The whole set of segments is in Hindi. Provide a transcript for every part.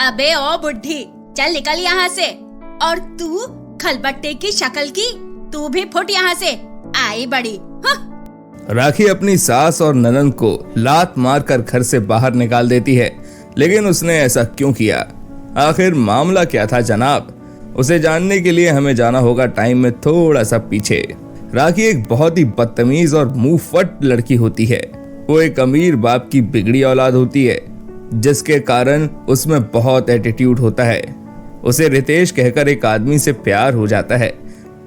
अबे ओ बुढ़ी, चल निकल यहाँ से। और तू खलबट्टे की शक्ल की, तू भी फुट यहाँ से, आई बड़ी। राखी अपनी सास और ननंद को लात मारकर घर से बाहर निकाल देती है, लेकिन उसने ऐसा क्यों किया? आखिर मामला क्या था जनाब? उसे जानने के लिए हमें जाना होगा टाइम में थोड़ा सा पीछे। राखी एक बहुत ही बदतमीज और मुंहफट लड़की होती है। वो एक अमीर बाप की बिगड़ी औलाद होती है, जिसके कारण उसमें बहुत एटीट्यूड होता है। उसे रितेश कहकर एक आदमी से प्यार हो जाता है,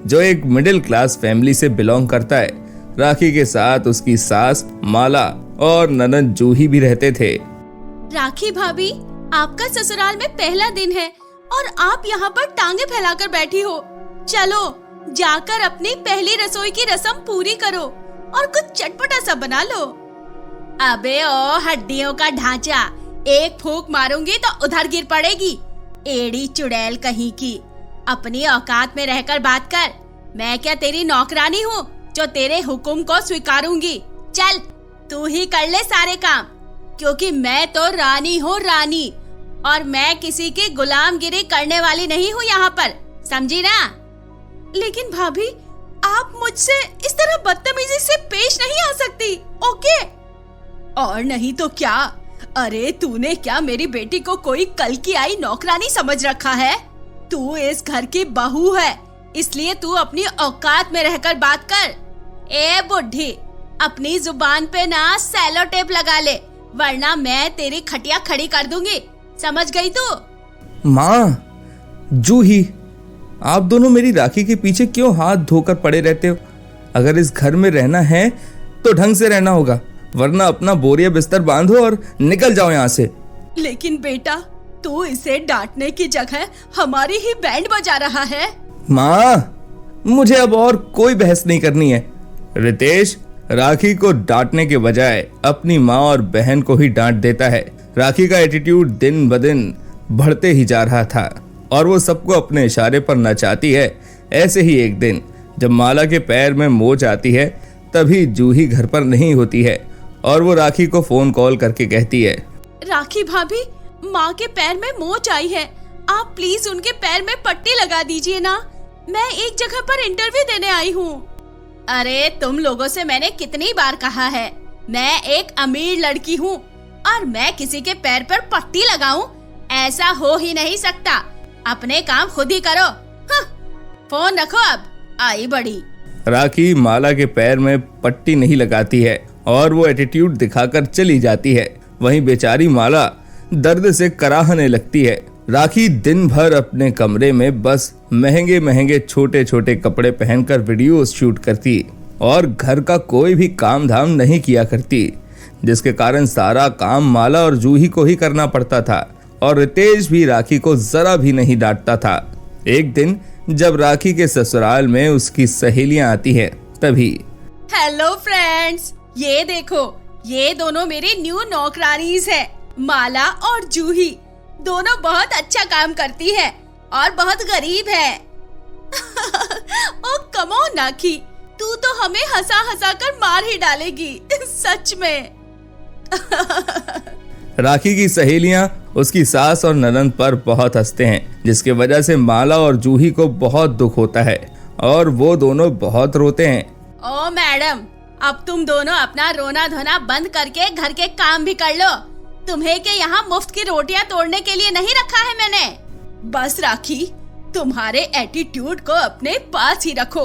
जो एक मिडिल क्लास फैमिली से बिलोंग करता है। राखी के साथ उसकी सास माला और ननंद जूही भी रहते थे। राखी भाभी, आपका ससुराल में पहला दिन है और आप यहाँ पर टांगे फैलाकर बैठी हो। चलो जाकर अपनी पहली रसोई की रस्म पूरी करो और कुछ चटपटा सा बना लो। अबे ओ हड्डियों का ढांचा, एक फूंक मारूंगी तो उधर गिर पड़ेगी। एड़ी चुड़ैल कहीं की, अपनी औकात में रहकर बात कर। मैं क्या तेरी नौकरानी हूँ जो तेरे हुक्म को स्वीकारूंगी? चल तू ही कर ले सारे काम, क्योंकि मैं तो रानी हूँ रानी, और मैं किसी की गुलामगिरी करने वाली नहीं हूँ यहाँ पर, समझी ना? लेकिन भाभी, आप मुझसे इस तरह बदतमीजी से पेश नहीं आ सकती, ओके? और नहीं तो क्या? अरे तूने क्या मेरी बेटी को कोई कल की आई नौकरानी समझ रखा है? तू इस घर की बहू है, इसलिए तू अपनी औकात में रहकर बात कर। ए बुढ़ी, अपनी जुबान पे ना सेलो टेप लगा ले, वरना मैं तेरी खटिया खड़ी कर दूंगी, समझ गई तू? माँ, जूही, आप दोनों मेरी राखी के पीछे क्यों हाथ धोकर पड़े रहते हो? अगर इस घर में रहना है तो ढंग से रहना होगा, वरना अपना बोरिया बिस्तर बांधो और निकल जाओ यहाँ से। लेकिन बेटा, तू इसे डांटने की जगह हमारी ही बैंड बजा रहा है। माँ, मुझे अब और कोई बहस नहीं करनी है। रितेश राखी को डांटने के बजाय अपनी माँ और बहन को ही डांट देता है। राखी का एटीट्यूड दिन ब दिन बढ़ते ही जा रहा था और वो सबको अपने इशारे पर नचाती है। ऐसे ही एक दिन जब माला के पैर में मोच आती है, तभी जूही घर पर नहीं होती है और वो राखी को फोन कॉल करके कहती है, राखी भाभी, माँ के पैर में मोच आई है, आप प्लीज उनके पैर में पट्टी लगा दीजिए ना। मैं एक जगह पर इंटरव्यू देने आई हूँ। अरे तुम लोगों से मैंने कितनी बार कहा है, मैं एक अमीर लड़की हूँ और मैं किसी के पैर पर पट्टी लगाऊं? ऐसा हो ही नहीं सकता। अपने काम खुद ही करो। फोन रखो अब, आई बड़ी। राखी माला के पैर में पट्टी नहीं लगाती है और वो एटीट्यूड दिखाकर चली जाती है। वहीं बेचारी माला दर्द से कराहने लगती है। राखी दिन भर अपने कमरे में बस महंगे महंगे छोटे छोटे कपड़े पहनकर वीडियोस शूट करती और घर का कोई भी काम धाम नहीं किया करती, जिसके कारण सारा काम माला और जूही को ही करना पड़ता था और रितेश भी राखी को जरा भी नहीं डांटता था। एक दिन जब राखी के ससुराल में उसकी सहेलियां आती हैं, तभी हेलो फ्रेंड्स, ये देखो, ये दोनों मेरी न्यू नौकरानीज है, माला और जूही। दोनों बहुत अच्छा काम करती है और बहुत गरीब है। ओ कम ऑन नाखी, तू तो हमें हंसा हंसा कर मार ही डालेगी, सच में। राखी की सहेलियां उसकी सास और ननंद पर बहुत हंसते हैं, जिसके वजह से माला और जूही को बहुत दुख होता है और वो दोनों बहुत रोते हैं। ओ मैडम, अब तुम दोनों अपना रोना धोना बंद करके घर के काम भी कर लो। तुम्हें के यहाँ मुफ्त की रोटियां तोड़ने के लिए नहीं रखा है मैंने। बस राखी, तुम्हारे एटीट्यूड को अपने पास ही रखो,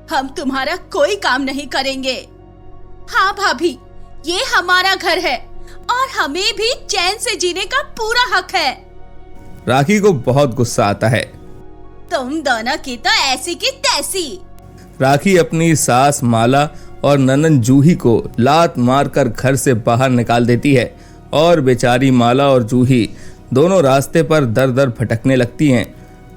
हम तुम्हारा कोई काम नहीं करेंगे। हाँ भाभी, ये हमारा घर है और हमें भी चैन से जीने का पूरा हक है। राखी को बहुत गुस्सा आता है। तुम दोनों की तो ऐसी की तैसी। राखी अपनी सास माला और ननंद जूही को लात मारकर घर से बाहर निकाल देती है और बेचारी माला और जूही दोनों रास्ते पर दर दर भटकने लगती हैं।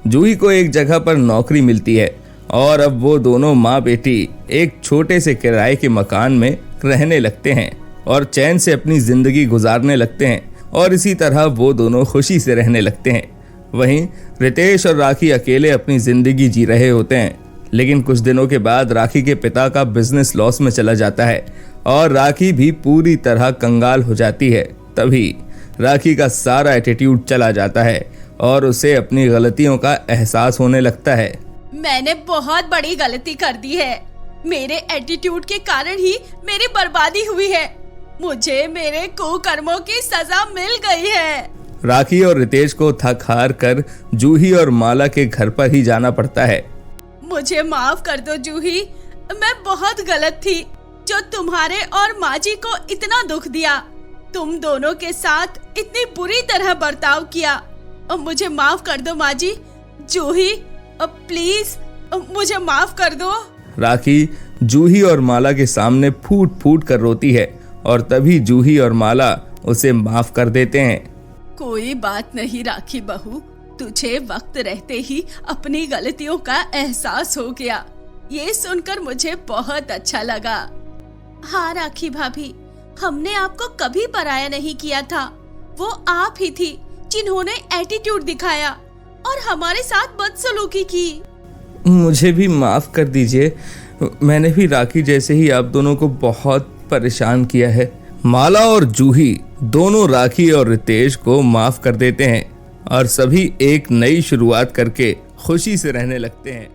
जूही को एक जगह पर नौकरी मिलती है और अब वो दोनों माँ बेटी एक छोटे से किराए के मकान में रहने लगते हैं और चैन से अपनी जिंदगी गुजारने लगते हैं और इसी तरह वो दोनों खुशी से रहने लगते हैं। वहीं रितेश और राखी अकेले अपनी जिंदगी जी रहे होते हैं, लेकिन कुछ दिनों के बाद राखी के पिता का बिजनेस लॉस में चला जाता है और राखी भी पूरी तरह कंगाल हो जाती है। तभी राखी का सारा एटीट्यूड चला जाता है और उसे अपनी गलतियों का एहसास होने लगता है। मैंने बहुत बड़ी गलती कर दी है। मेरे एटीट्यूड के कारण ही मेरी बर्बादी हुई है। मुझे मेरे कुकर्मों की सजा मिल गई है। राखी और रितेश को थक हार कर जूही और माला के घर पर ही जाना पड़ता है। मुझे माफ कर दो जूही, मैं बहुत गलत थी जो तुम्हारे और माँ जी को इतना दुख दिया। तुम दोनों के साथ इतनी बुरी तरह बर्ताव किया। अब मुझे माफ कर दो माँ जी। जूही प्लीज मुझे माफ कर दो। राखी जूही और माला के सामने फूट फूट कर रोती है और तभी जूही और माला उसे माफ कर देते हैं। कोई बात नहीं राखी बहू, तुझे वक्त रहते ही अपनी गलतियों का एहसास हो गया। ये सुनकर मुझे बहुत अच्छा लगा। हाँ राखी भाभी, हमने आपको कभी पराया नहीं किया था। वो आप ही थी जिन्होंने एटीट्यूड दिखाया और हमारे साथ बदसलूकी की। मुझे भी माफ कर दीजिए, मैंने भी राखी जैसे ही आप दोनों को बहुत परेशान किया है। माला और जूही दोनों राखी और रितेश को माफ कर देते हैं और सभी एक नई शुरुआत करके खुशी से रहने लगते हैं।